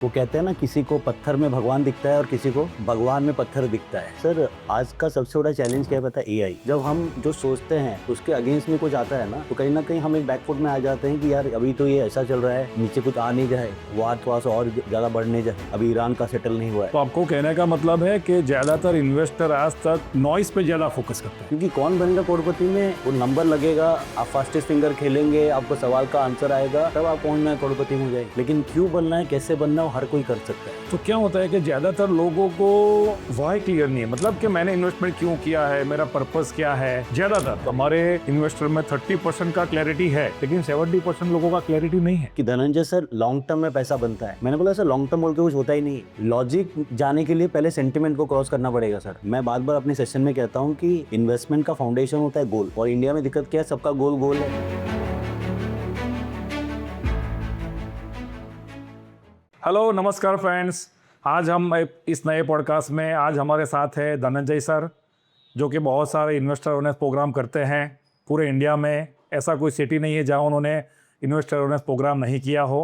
वो कहते हैं ना, किसी को पत्थर में भगवान दिखता है और किसी को भगवान में पत्थर दिखता है। सर, आज का सबसे बड़ा चैलेंज क्या है पता है? एआई। जब हम जो सोचते हैं उसके अगेंस्ट में कुछ आता है ना, तो कहीं ना कहीं हम एक बैकफुट में आ जाते हैं कि यार अभी तो ये ऐसा चल रहा है, नीचे कुछ आ नहीं जाए, वार थोड़ा सा और ज्यादा बढ़ने जाए, अभी ईरान का सेटल नहीं हुआ है। तो आपको कहने का मतलब है कि ज्यादातर इन्वेस्टर आज तक नॉइस पे ज्यादा फोकस करते हैं। क्योंकि कौन बनेगा करोड़पति में वो नंबर लगेगा, आप फास्टेस्ट फिंगर खेलेंगे, आपको सवाल का आंसर आएगा, तब आप कौन में करोड़पति में हो जाएंगे। लेकिन क्यों बनना है, कैसे बनना है, वो हर कोई कर सकता है। तो क्या होता है कि ज्यादातर लोगों को वाई क्लियर नहीं है, मतलब कि मैंने इन्वेस्टमेंट क्यों किया है, मेरा पर्पस क्या है। ज्यादातर हमारे इन्वेस्टर में 30% का क्लैरिटी है, लेकिन 70% लोगों का क्लैरिटी नहीं है। कि धनंजय सर, लॉन्ग टर्म में पैसा बनता है। मैंने बोला सर, लॉन्ग टर्म बोल के कुछ होता ही नहीं। लॉजिक जाने के लिए पहले सेंटिमेंट को क्रॉस करना पड़ेगा सर। मैं बार बार अपने सेशन में कहता हूँ कि इन्वेस्टमेंट का फाउंडेशन होता है गोल, और इंडिया में दिक्कत क्या है, सबका गोल गोल है। हेलो, नमस्कार फ्रेंड्स। आज हम इस नए पॉडकास्ट में आज हमारे साथ है धनंजय सर, जो कि बहुत सारे इन्वेस्टर अवेयरनेस प्रोग्राम करते हैं पूरे इंडिया में। ऐसा कोई सिटी नहीं है जहां उन्होंने इन्वेस्टर अवेयरनेस प्रोग्राम नहीं किया हो।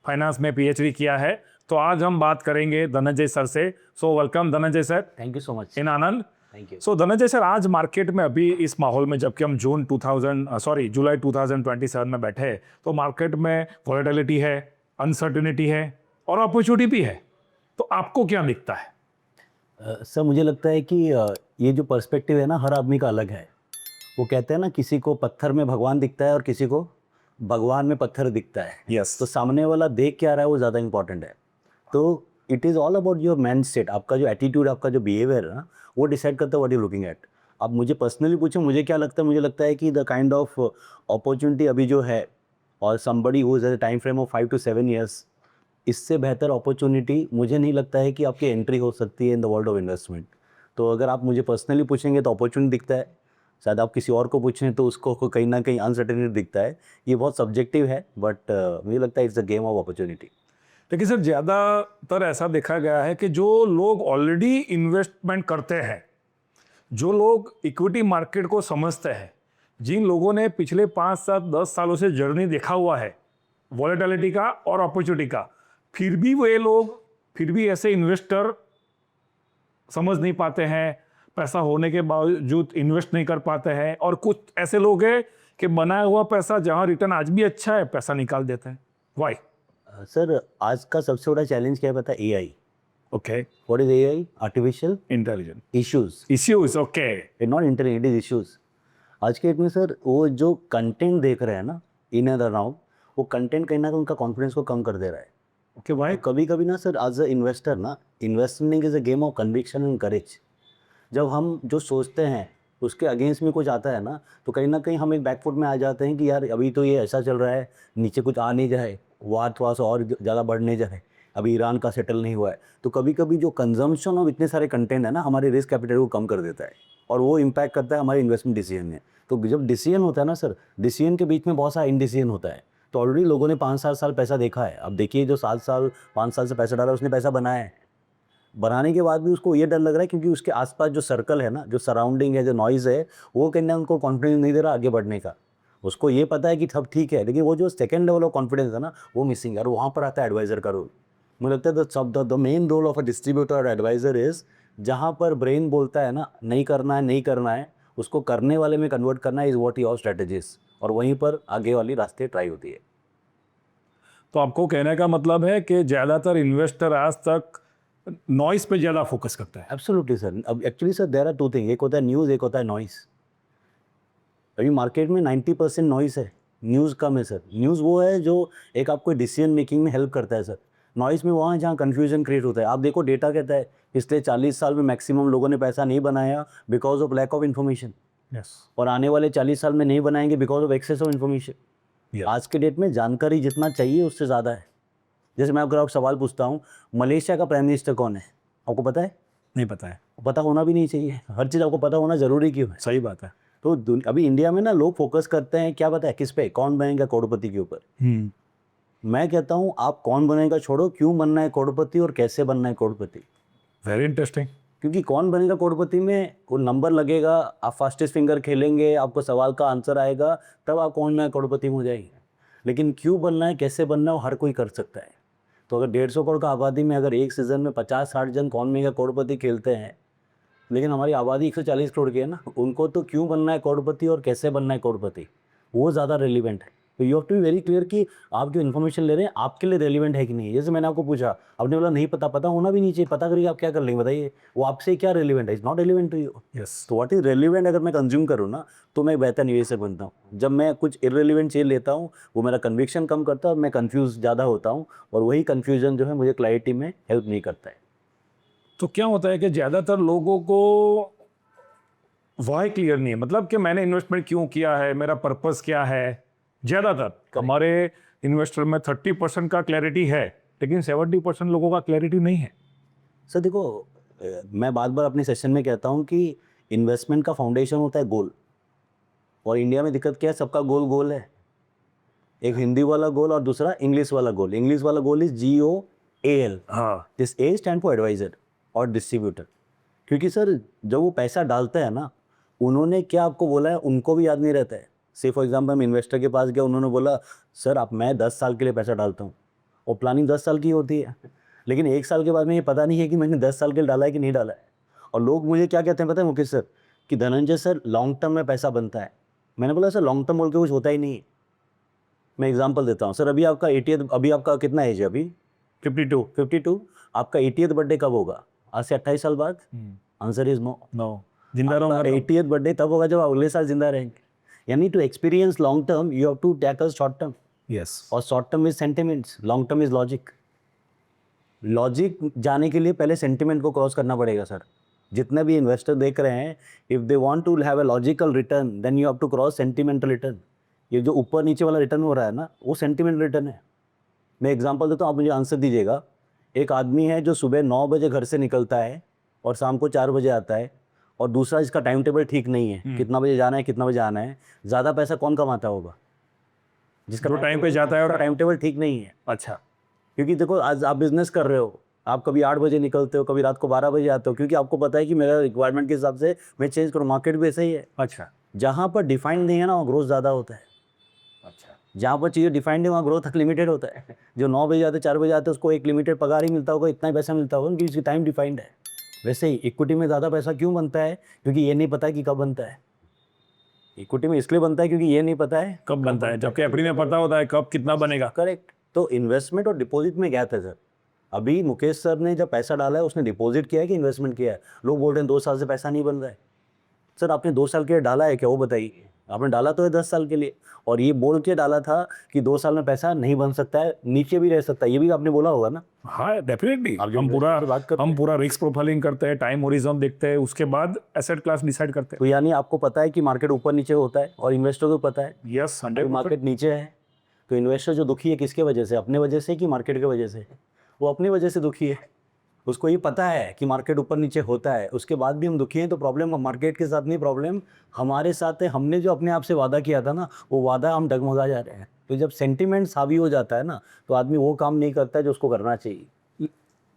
फाइनेंस में पीएचडी किया है। तो आज हम बात करेंगे धनंजय सर से। So welcome Dhananjay sir. Thank you so much. In Anand. Thank you. So Dhananjay sir, आज मार्केट में अभी इस माहौल में, जबकि हम जुलाई 2027 में बैठे हैं, तो मार्केट में वॉलेटिलिटी है, अनसर्टिनिटी है और अपॉर्चुनिटी भी है। तो आपको क्या दिखता है? सर, मुझे लगता है कि ये जो पर्सपेक्टिव है ना, हर आदमी का अलग है। वो कहते हैं ना, किसी को पत्थर में भगवान दिखता है और किसी को भगवान में पत्थर दिखता है। Yes. तो सामने वाला देख क्या रहा है वो ज़्यादा इंपॉर्टेंट है। तो it is all about your mind set. आपका जो एटीट्यूड, आपका जो बिहेवियर है ना, वो डिसाइड करता है व्हाट यू लुकिंग एट। आप मुझे पर्सनली पूछे मुझे क्या लगता है, मुझे लगता है कि द काइंड ऑफ अपॉर्चुनिटी अभी जो है, और somebody who is at time frame of 5 to 7 years, इससे बेहतर अपॉर्चुनिटी मुझे नहीं लगता है कि आपकी एंट्री हो सकती है in the world of investment. तो अगर आप मुझे पर्सनली पूछेंगे तो अपॉर्चुनिटी दिखता है। शायद आप किसी और को पूछें तो उसको कहीं ना कहीं अनसर्टेनिटी दिखता है। ये बहुत सब्जेक्टिव है, बट मुझे लगता है it's a game of opportunity. लेकिन सर, ज़्यादातर ऐसा देखा गया है कि जो लोग ऑलरेडी इन्वेस्टमेंट करते हैं, जो लोग इक्विटी मार्केट को समझते हैं, जिन लोगों ने पिछले 5, 7, 10 सालों से जर्नी देखा हुआ है वॉलेटिलिटी का और अपॉर्चुनिटी का, फिर भी ऐसे इन्वेस्टर समझ नहीं पाते हैं, पैसा होने के बावजूद इन्वेस्ट नहीं कर पाते हैं। और कुछ ऐसे लोग हैं कि बनाया हुआ पैसा, जहां रिटर्न आज भी अच्छा है, पैसा निकाल देते हैं। वाई? सर, आज का सबसे बड़ा चैलेंज क्या है पता है? AI. Okay. What is AI? Artificial intelligent issues. Okay. Not intelligent, is issues. आज के डेट में सर, वो जो कंटेंट देख रहे हैं ना, इन एंड अराउंड, वो कंटेंट कहीं ना कहीं उनका कॉन्फिडेंस को कम कर दे रहा है। ओके भाई। कभी कभी ना सर, एज अ इन्वेस्टर ना, investment is a game of conviction and courage. जब हम जो सोचते हैं उसके अगेंस्ट में कुछ आता है ना, तो कहीं ना कहीं हम एक बैकफुट में आ जाते हैं कि यार अभी तो ये ऐसा चल रहा है, नीचे कुछ आ नहीं जाए, वार थोड़ा सा और ज़्यादा बढ़ने जाए, अभी ईरान का सेटल नहीं हुआ है। तो कभी कभी जो कंजम्पशन ऑफ इतने सारे कंटेंट है ना, हमारे रिस्क कैपिटल को कम कर देता है, और वो इम्पैक्ट करता है हमारे इन्वेस्टमेंट डिसीजन में। तो जब डिसीजन होता है ना सर, डिसीजन के बीच में बहुत सारा इनडिसीजन होता है। तो ऑलरेडी लोगों ने 5-7 साल पैसा देखा है। अब देखिए, जो 7 साल 5 साल से पैसा डाला, उसने पैसा बनाया है। बनाने के बाद भी उसको ये डर लग रहा है, क्योंकि उसके आसपास जो सर्कल है ना, जो सराउंडिंग है, जो नॉइज़ है, वो कहीं ना उनको कॉन्फिडेंस नहीं दे रहा आगे बढ़ने का। उसको ये पता है कि सब ठीक है, लेकिन वो जो सेकंड लेवल ऑफ कॉन्फिडेंस है ना, वो मिसिंग है। और वहाँ पर आता है एडवाइज़र का रोल। मुझे लगता है the main role of a distributor और एडवाइज़र इज़, जहाँ पर ब्रेन बोलता है ना नहीं करना है, नहीं करना है, उसको करने वाले में कन्वर्ट करना इज़ वॉट योर स्ट्रेटेजीज, और वहीं पर आगे वाली रास्ते ट्राई होती है। तो आपको कहने का मतलब है कि ज्यादातर इन्वेस्टर आज तक नॉइस पे ज्यादा फोकस करता है। Absolutely sir. अब actually sir, there are two thing. एक होता है न्यूज़, एक होता है नॉइस। अभी मार्केट में 90% नॉइस है, न्यूज़ कम है सर। न्यूज़ वो है जो एक आपको डिसीजन मेकिंग में हेल्प करता है सर। नॉइस में वहाँ है जहाँ कन्फ्यूजन क्रिएट होता है। आप देखो, डेटा कहता है पिछले 40 साल में मैक्सिमम लोगों ने पैसा नहीं बनाया because of lack of information, yes. और आने वाले 40 साल में नहीं बनाएंगे because of access of information. आज के डेट में जानकारी जितना चाहिए उससे ज़्यादा है। जैसे मैं अगर आप सवाल पूछता हूँ, मलेशिया का प्राइम मिनिस्टर कौन है, आपको पता है? नहीं पता है। पता होना भी नहीं चाहिए। हर चीज़ आपको पता होना ज़रूरी क्यों है? सही बात है। तो अभी इंडिया में ना लोग फोकस करते हैं, क्या पता है किस पे, कौन बनेगा करोड़पति के ऊपर। मैं कहता हूँ, आप कौन बनेगा छोड़ो, क्यों बनना है करोड़पति और कैसे बनना है करोड़पति। Very interesting. क्योंकि कौन बनेगा करोड़पति में वो नंबर लगेगा, आप फास्टेस्ट फिंगर खेलेंगे, आपको सवाल का आंसर आएगा, तब आप कौन में करोड़पति हो जाएंगे। लेकिन क्यों बनना है, कैसे बनना है, वो हर कोई कर सकता है। तो अगर 150 करोड़ का आबादी में अगर एक सीज़न में 50-60 जन कौन मेगा करोड़पति खेलते हैं, लेकिन हमारी आबादी 140 करोड़ की है ना, उनको तो क्यों बनना है करोड़पति और कैसे बनना है करोड़पति, वो ज़्यादा रेलिवेंट है। तो you have to be very clear कि आप जो इन्फॉर्मेशन ले रहे हैं आपके लिए रेलिवेंट है कि नहीं है। जैसे मैंने आपको पूछा, आपने बोला नहीं पता, पता होना भी नहीं चाहिए, पता करिए आप क्या कर लेंगे बताइए, वो आपसे क्या रेलिवेंट है, is not relevant to you. Yes. तो व्हाट इज़ रेलिवेंट अगर मैं कंज्यूम करूँ ना, तो मैं बेहतर निवेशक बनता हूँ। जब मैं कुछ इररेलिवेंट चीज़ लेता हूँ, वो मेरा कन्विक्शन कम करता है और मैं कन्फ्यूज़ ज़्यादा होता हूँ, और वही कन्फ्यूजन जो है मुझे क्लैरिटी में हेल्प नहीं करता है। तो क्या होता है कि ज़्यादातर लोगों को वाई क्लियर नहीं है, मतलब कि मैंने इन्वेस्टमेंट क्यों किया है, मेरा पर्पस क्या है। ज़्यादातर हमारे इन्वेस्टर में 30% का क्लैरिटी है, लेकिन 70% लोगों का क्लैरिटी नहीं है। सर देखो, मैं बार बार अपने सेशन में कहता हूँ कि इन्वेस्टमेंट का फाउंडेशन होता है गोल, और इंडिया में दिक्कत क्या है, सबका गोल गोल है। एक हिंदी वाला गोल और दूसरा इंग्लिश वाला गोल। इंग्लिश वाला गोल इज GOAL। हाँ, this A stand for advisor और डिस्ट्रीब्यूटर। क्योंकि सर जब वो पैसा डालते हैं ना, उन्होंने क्या आपको बोला है उनको भी याद नहीं रहता है। से फॉर एग्जाम्पल हम इन्वेस्टर के पास गए, उन्होंने बोला सर आप मैं 10 साल के लिए पैसा डालता हूँ, और प्लानिंग 10 साल की होती है, लेकिन 1 साल के बाद में ये पता नहीं है कि मैंने 10 साल के लिए डाला है कि नहीं डाला है। और लोग मुझे क्या कहते हैं पता है मुकेश सर, कि धनंजय सर लॉन्ग टर्म में पैसा बनता है। मैंने बोला सर लॉन्ग टर्म बोल के कुछ होता ही नहीं है। मैं एग्जांपल देता हूँ सर, अभी आपका 80th, अभी आपका कितना एज है अभी? 52। आपका 80th बर्थडे कब होगा? आज से 28 साल बाद? Answer is no. जिंदा रहूंगा तो। 80th बर्थडे तब होगा जब आप अगले साल जिंदा रहेंगे। यानी to experience long term you have to tackle short term, yes. और short term is sentiments, long term is logic. Logic जाने के लिए पहले सेंटिमेंट को क्रॉस करना पड़ेगा सर। जितने भी इन्वेस्टर देख रहे हैं, if they want to have a logical return then you have to cross sentimental return. ये जो ऊपर नीचे वाला रिटर्न हो रहा है ना, वो सेंटिमेंटल रिटर्न है। मैं एग्जांपल देता हूँ, आप मुझे आंसर दीजिएगा। एक आदमी है जो सुबह 9 बजे घर से निकलता है और शाम को 4 बजे आता है, और दूसरा जिसका टाइम टेबल ठीक नहीं है, कितना बजे जाना है कितना बजे आना है। ज़्यादा पैसा कौन कमाता होगा? जिसका जो टाइम पे जाता है और टाइम टेबल ठीक नहीं है। अच्छा। क्योंकि देखो आज आप बिजनेस कर रहे हो, आप कभी 8 बजे निकलते हो, कभी रात को 12 बजे आते हो, क्योंकि आपको पता है कि मेरा रिक्वायरमेंट के हिसाब से मैं चेंज करूँ। मार्केट भी ऐसा ही है। अच्छा। जहाँ पर डिफाइंड नहीं है ना, वहाँ ग्रोथ ज़्यादा होता है। अच्छा। जहाँ पर चीज़ें डिफाइंड है वहाँ ग्रोथ लिमिटेड होता है। जो 9 बजे आते 4 बजे आते उसको एक लिमिटेड पगार ही मिलता होगा, इतना ही पैसा मिलता होगा क्योंकि उसकी टाइम डिफाइंड है। वैसे ही इक्विटी में ज़्यादा पैसा क्यों बनता है? क्योंकि ये नहीं पता है कि कब बनता है। इक्विटी में इसलिए बनता है क्योंकि ये नहीं पता है कब बनता है, जबकि एफडी में पता होता है कब कितना बनेगा। करेक्ट। तो इन्वेस्टमेंट और डिपॉजिट में गैप है सर। अभी मुकेश सर ने जब पैसा डाला है उसने डिपॉजिट किया है कि इन्वेस्टमेंट किया है? लोग बोल रहे हैं 2 साल से पैसा नहीं बन रहा है। सर आपने 2 साल के लिए डाला है क्या, वो बताइए। आपने डाला तो है 10 साल के लिए, और ये बोल के डाला था कि 2 साल में पैसा नहीं बन सकता है, नीचे भी रह सकता है, ये भी आपने बोला होगा ना। हाँ डेफिनेटली। आप जो हम investor की बात करते हम पूरा रिस्क प्रोफाइलिंग करते हैं, टाइम होरिजन देखते हैं, उसके बाद एसेट क्लास डिसाइड करते तो यानी आपको पता है कि मार्केट ऊपर नीचे होता है, और इन्वेस्टर को पता है हैं। यस, कि 100%। मार्केट नीचे है। तो इन्वेस्टर जो दुखी है किसके वजह से? अपने वजह से कि मार्केट की वजह से? वो अपनी वजह से दुखी है। उसको ये पता है कि मार्केट ऊपर नीचे होता है, उसके बाद भी हम दुखी हैं। तो प्रॉब्लम मार्केट के साथ नहीं, प्रॉब्लम हमारे साथ है। हमने जो अपने आप से वादा किया था ना, वो वादा हम डगमगा जा रहे हैं। तो जब सेंटिमेंट्स हावी हो जाता है ना, तो आदमी वो काम नहीं करता है जो उसको करना चाहिए।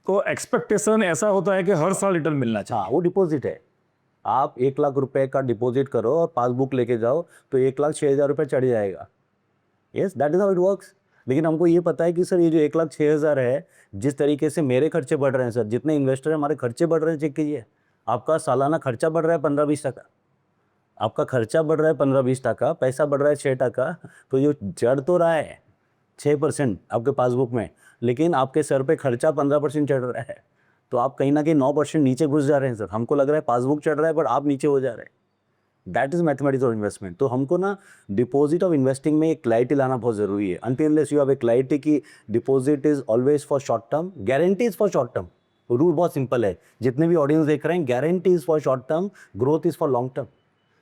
तो एक्सपेक्टेशन ऐसा होता है कि हर साल रिटर्न मिलना चाहिए। हाँ, वो डिपॉजिट है। आप 1 लाख रुपए का डिपॉजिट करो और पासबुक लेके जाओ तो 1,06,000 रुपये चढ़ जाएगा। Yes, that is how it works. लेकिन हमको ये पता है कि सर ये जो 1,06,000 है, जिस तरीके से मेरे खर्चे बढ़ रहे हैं सर, जितने इन्वेस्टर हैं हमारे खर्चे बढ़ रहे हैं, चेक कीजिए। आपका सालाना खर्चा बढ़ रहा है 15-20%। आपका खर्चा बढ़ रहा है 15-20%, पैसा बढ़ रहा है 6%। तो ये चढ़ तो रहा है 6% आपके पासबुक में, लेकिन आपके सर पे खर्चा 15% चढ़ रहा है। तो आप कहीं ना कहीं 9% नीचे घुस जा रहे हैं सर। हमको लग रहा है पासबुक चढ़ रहा है, बट आप नीचे हो जा रहे हैं। That is mathematics of investment. तो हमको ना डिपॉजिट ऑफ इन्वेस्टिंग में एक क्लैरिटी लाना बहुत जरूरी है। Until unless you have a clarity कि deposit is always for short term, guarantee is for short term. Rule बहुत सिंपल है, जितने भी ऑडियंस देख रहे हैं, guarantee is for short term, growth is for long term.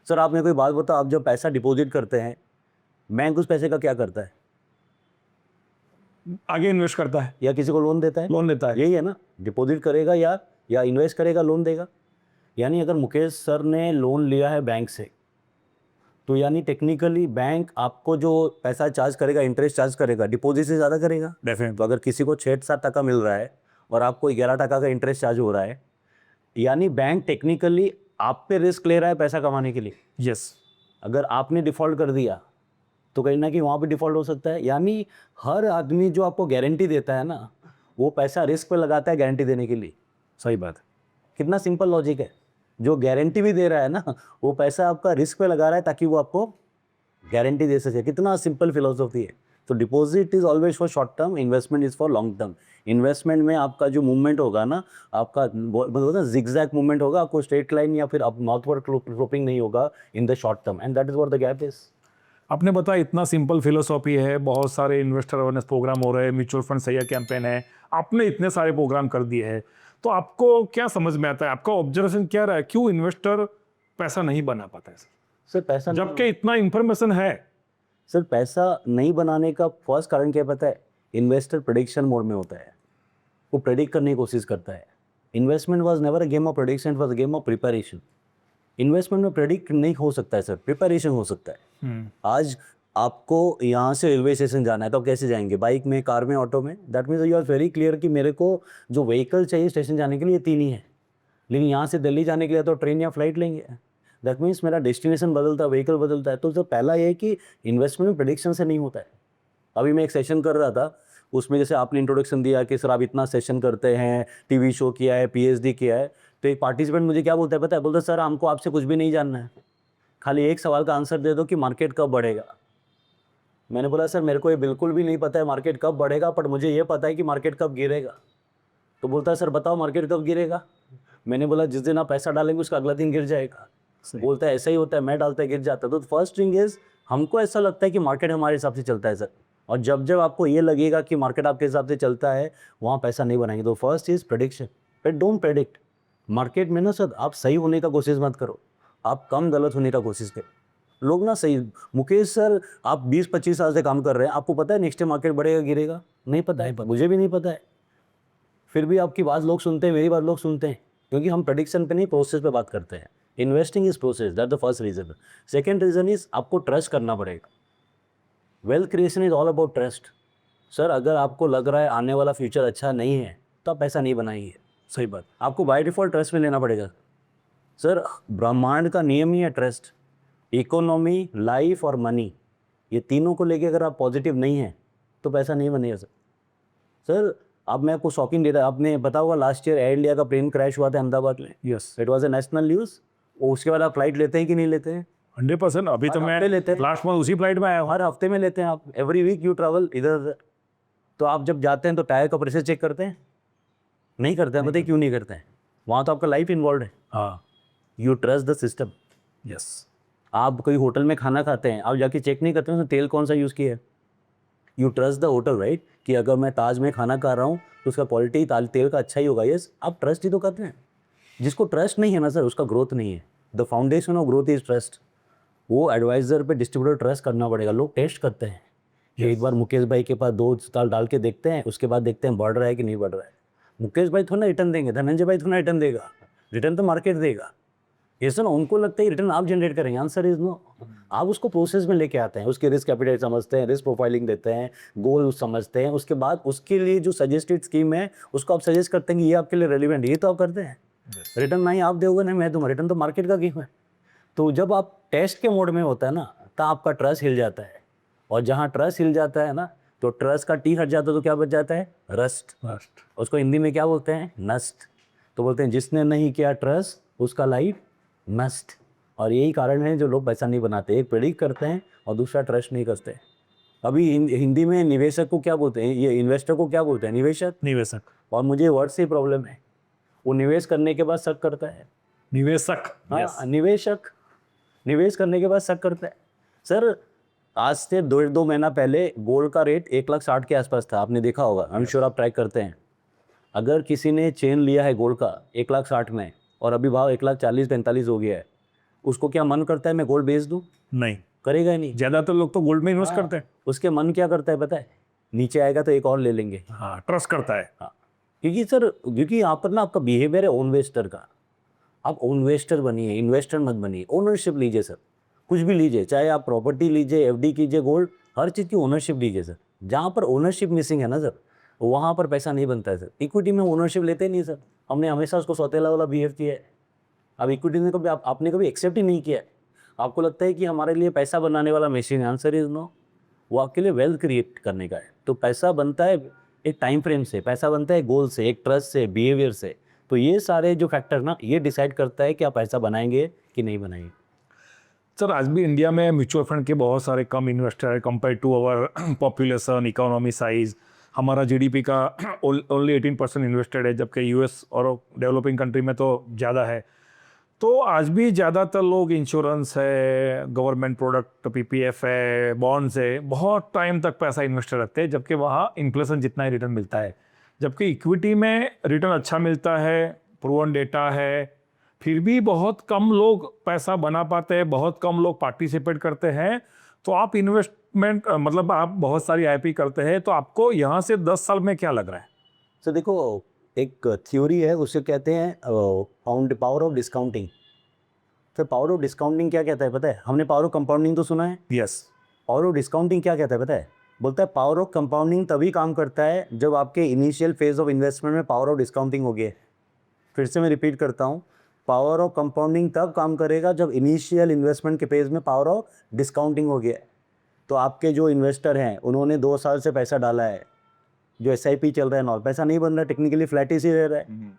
Sir आप मेरे को एक बात बताओ, आप जब पैसा डिपॉजिट करते हैं, बैंक उस पैसे का क्या करता है? आगे इन्वेस्ट करता है, या किसी को लोन देता है? लोन लेता है। यही है ना, डिपॉजिट करेगा या इन्वेस्ट करेगा, लोन देगा। यानी अगर मुकेश सर ने लोन लिया है बैंक से, तो यानी टेक्निकली बैंक आपको जो पैसा चार्ज करेगा, इंटरेस्ट चार्ज करेगा, डिपॉजिट से ज़्यादा करेगा। डेफिनेटली। तो अगर किसी को 6-7% मिल रहा है और आपको 11% का इंटरेस्ट चार्ज हो रहा है, यानी बैंक टेक्निकली आप पे रिस्क ले रहा है पैसा कमाने के लिए। यस। अगर आपने डिफ़ॉल्ट कर दिया तो कहीं ना कहीं वहाँ पे डिफ़ॉल्ट हो सकता है। यानी हर आदमी जो आपको गारंटी देता है ना, वो पैसा रिस्क पे लगाता है गारंटी देने के लिए। सही बात है। कितना सिंपल लॉजिक है। जो गारंटी भी दे रहा है ना, वो पैसा आपका रिस्क पे लगा रहा है ताकि वो आपको गारंटी दे सके। कितना सिंपल फिलोसॉफी है। तो deposit is always for short term, investment is for long term. Investment में आपका जो मूवमेंट होगा ना, आपका मतलब ना जिगजैग मूवमेंट होगा, आपको स्ट्रेट लाइन या फिर आप नॉर्थवर्ड स्लोपिंग नहीं होगा in the short term, and that is what the gap is. आपने बताया इतना सिंपल फिलोसॉफी है, बहुत सारे इन्वेस्टर अवेयरनेस प्रोग्राम हो रहे हैं, म्यूचुअल फंड सही कैंपेन है, आपने इतने सारे प्रोग्राम कर दिए हैं, तो आपको क्या समझ में आता है, आपका ऑब्जर्वेशन क्या रहा है, क्यों इन्वेस्टर पैसा नहीं बना पाता है सर पैसा जबकि इतना इंफॉर्मेशन है? सर पैसा नहीं बनाने का फर्स्ट कारण क्या पता है? इन्वेस्टर प्रेडिक्शन मोड में होता है, वो प्रेडिक्ट करने की कोशिश करता है। Investment was never a game of prediction, it was a game of preparation. Investment में प्रेडिक्ट नहीं हो सकता है सर, प्रिपरेशन हो सकता है। आज आपको यहाँ से रेलवे स्टेशन जाना है तो आप कैसे जाएंगे? बाइक में, कार में, ऑटो में। That means you are very clear कि मेरे को जो व्हीकल चाहिए स्टेशन जाने के लिए 3 ही है, लेकिन यहाँ से दिल्ली जाने के लिए तो ट्रेन या फ्लाइट लेंगे। दैट मीन्स मेरा डेस्टिनेशन बदलता है, व्हीकल बदलता है। तो जो पहला ये है कि इन्वेस्टमेंट में प्रेडिक्शन से नहीं होता है। अभी मैं एक सेशन कर रहा था, उसमें जैसे आपने इंट्रोडक्शन दिया कि सर आप इतना सेशन करते हैं, टीवी शो किया है, पीएचडी किया है, तो एक पार्टिसिपेंट मुझे क्या बोलता है पता है? बोलता है सर हमको आपसे कुछ भी नहीं जानना है, खाली एक सवाल का आंसर दे दो कि मार्केट कब बढ़ेगा। मैंने बोला सर मेरे को ये बिल्कुल भी नहीं पता है मार्केट कब बढ़ेगा, पर मुझे ये पता है कि मार्केट कब गिरेगा। तो बोलता है सर बताओ मार्केट कब गिरेगा। मैंने बोला जिस दिन आप पैसा डालेंगे उसका अगला दिन गिर जाएगा। बोलता है ऐसा ही होता है, मैं डालता है गिर जाता है। तो फर्स्ट थिंग इज हमको ऐसा लगता है कि मार्केट हमारे हिसाब से चलता है सर, और जब जब आपको ये लगेगा कि मार्केट आपके हिसाब से चलता है, वहाँ पैसा नहीं बनाएंगे। तो first is prediction, but don't predict market में ना सर। आप सही होने का कोशिश मत करो, आप कम गलत होने का कोशिश करो। लोग ना सही, मुकेश सर आप 20-25 साल से काम कर रहे हैं, आपको पता है नेक्स्ट डे मार्केट बढ़ेगा गिरेगा? नहीं पता है, मुझे भी नहीं पता है। फिर भी आपकी बात लोग सुनते हैं, मेरी बात लोग सुनते हैं, क्योंकि हम प्रेडिक्शन पे नहीं प्रोसेस पे बात करते हैं। Investing is process, that the first reason. Second reason is आपको ट्रस्ट करना पड़ेगा। Wealth creation is all about trust. Sir अगर आपको लग रहा है आने वाला फ्यूचर अच्छा नहीं है तो आप पैसा नहीं बनाइए। सही बात। आपको बाय डिफॉल्ट ट्रस्ट में लेना पड़ेगा। सर ब्रह्मांड का नियम ही है ट्रस्ट। इकोनॉमी, लाइफ और मनी, ये तीनों को लेके अगर आप पॉजिटिव नहीं हैं तो पैसा नहीं बनेगा सर। सर अब मैं आपको शॉकिंग डेटा, आपने पता होगा लास्ट ईयर एयर इंडिया का प्लेन क्रैश हुआ था अहमदाबाद में। Yes, it was a national news. उसके बाद आप फ्लाइट लेते हैं कि नहीं लेते हैं? 100%। अभी तो हर मैं हफ्ते लेते हैं। लास्ट मंथ उसी फ्लाइट में आया हूँ। हर हफ्ते में लेते हैं आप, एवरी वीक यू ट्रैवल इधर उधर। तो आप जब जाते हैं तो टायर का प्रेशर चेक करते हैं? नहीं करते हैं। बताइए क्यों नहीं करते हैं? वहाँ तो आपका लाइफ इन्वॉल्व है। हाँ, you trust the system. Yes. आप कोई होटल में खाना खाते हैं, आप जाके चेक नहीं करते हैं तेल कौन सा यूज़ किया है। You trust the hotel right, कि अगर मैं ताज में खाना खा रहा हूँ तो उसका क्वालिटी तेल का अच्छा ही होगा। यस, आप ट्रस्ट ही तो करते हैं। जिसको ट्रस्ट नहीं है ना सर, उसका ग्रोथ नहीं है। The foundation of growth is trust. वो एडवाइज़र पे, डिस्ट्रीब्यूटर ट्रस्ट करना पड़ेगा। लोग टेस्ट करते हैं कि एक बार मुकेश भाई के पास 2 साल डाल के देखते हैं, उसके बाद देखते हैं बढ़ रहा है कि नहीं बढ़ रहा है। मुकेश भाई थोड़ा रिटर्न देंगे, धनंजय भाई थोड़ा रिटर्न देगा, रिटर्न तो मार्केट देगा। ये सर उनको लगता है रिटर्न आप जनरेट करेंगे। Answer is no. आप उसको प्रोसेस में लेके आते हैं, उसके रिस्क कैपिटल समझते हैं, रिस्क प्रोफाइलिंग देते हैं, गोल समझते हैं, उसके बाद उसके लिए जो सजेस्टेड स्कीम है उसको आप सजेस्ट करते हैं कि ये आपके लिए रेलिवेंट, ये तो आप करते हैं। रिटर्न ना ही आप दोगे ना मैं दूंगा, रिटर्न तो मार्केट का गेम है। तो जब आप टेस्ट के मोड में होता है ना, तब आपका ट्रस्ट हिल जाता है, और जहाँ ट्रस्ट हिल जाता है ना, तो ट्रस्ट का टी हट जाता है तो क्या बच जाता है? रस्ट। उसको हिंदी में क्या बोलते हैं? नस्ट। तो बोलते हैं जिसने नहीं किया ट्रस्ट उसका लाइफ नस्ट। और यही कारण है जो लोग पैसा नहीं बनाते। एक प्रेडिक्ट करते हैं और दूसरा ट्रस्ट नहीं करते। अभी हिंदी में निवेशक को क्या बोलते हैं? ये इन्वेस्टर को क्या बोलते हैं? निवेशक। निवेशक। और मुझे वर्ड से ही प्रॉब्लम है। वो निवेश करने के बाद शक करता है। निवेशक। हाँ, निवेशक निवेश करने के बाद शक करता है। सर आज से 2 महीना पहले गोल्ड का रेट 1,60,000 के आसपास था, आपने देखा होगा। आई एम श्योर आप ट्रैक करते हैं। अगर किसी ने चेन लिया है गोल्ड का 1,60,000 में और अभी भाव 1,40,45 हो गया है, उसको क्या मन करता है मैं गोल्ड बेच दूं? नहीं, करेगा ही नहीं। ज्यादातर लोग तो गोल्ड में इन्वेस्ट करते हैं। उसके मन क्या करता है पता है? नीचे आएगा तो एक और ले लेंगे। हाँ, ट्रस्ट करता है। हाँ, क्योंकि यहाँ पर ना आपका बिहेवियर है ओनवेस्टर का। आप ओनवेस्टर बनिए, इन्वेस्टर मत बनिए। ओनरशिप लीजिए सर, कुछ भी लीजिए, चाहे आप प्रॉपर्टी लीजिए, एफडी कीजिए, गोल्ड, हर चीज़ की ओनरशिप लीजिए सर। जहाँ पर ओनरशिप मिसिंग है ना सर, वहाँ पर पैसा नहीं बनता है सर। इक्विटी में ओनरशिप लेते नहीं सर, हमने हमेशा उसको सौतेला वाला बिहेव किया है। अब इक्विटी ने कभी आपने कभी एक्सेप्ट ही नहीं किया है। आपको लगता है कि हमारे लिए पैसा बनाने वाला मशीन है। आंसर इज नो, वो आपके लिए वेल्थ क्रिएट करने का है। तो पैसा बनता है एक टाइम फ्रेम से, पैसा बनता है गोल से, एक ट्रस्ट से, बिहेवियर से। तो ये सारे जो फैक्टर ना, ये डिसाइड करता है कि आप पैसा बनाएंगे कि नहीं बनाएंगे। सर आज भी इंडिया में म्यूचुअल फंड के बहुत सारे कम इन्वेस्टर है compare to our population, economy size. हमारा जीडीपी का ओनली 18% इन्वेस्टेड है, जबकि यूएस और डेवलपिंग कंट्री में तो ज़्यादा है। तो आज भी ज़्यादातर लोग इंश्योरेंस है, गवर्नमेंट प्रोडक्ट पीपीएफ है, बॉन्ड्स है, बहुत टाइम तक पैसा इन्वेस्ट रखते हैं, जबकि वहाँ इन्फ्लेशन जितना ही रिटर्न मिलता है। जबकि इक्विटी में रिटर्न अच्छा मिलता है, प्रूवन डेटा है, फिर भी बहुत कम लोग पैसा बना पाते हैं, बहुत कम लोग पार्टिसिपेट करते हैं। तो आप इन्वेस्टमेंट मतलब आप बहुत सारी आईपी करते हैं, तो आपको यहाँ से 10 साल में क्या लग रहा है? सर देखो, एक थ्योरी है, उसे कहते हैं पावर ऑफ डिस्काउंटिंग। फिर पावर ऑफ डिस्काउंटिंग क्या कहता है पता है? हमने पावर ऑफ कंपाउंडिंग तो सुना है। यस। पावर ऑफ डिस्काउंटिंग क्या कहता है पता है? बोलता है पावर ऑफ कंपाउंडिंग तभी काम करता है जब आपके इनिशियल फेज ऑफ इन्वेस्टमेंट में पावर ऑफ डिस्काउंटिंग हो गई है। फिर से मैं रिपीट करता हूँ, पावर ऑफ कंपाउंडिंग तब काम करेगा जब इनिशियल इन्वेस्टमेंट के फेज में पावर ऑफ डिस्काउंटिंग हो गया है। तो आपके जो इन्वेस्टर हैं उन्होंने 2 साल से पैसा डाला है, जो एसआईपी चल रहा है नॉल, पैसा नहीं बन रहा, टेक्निकली फ्लैट ही रह रहा है।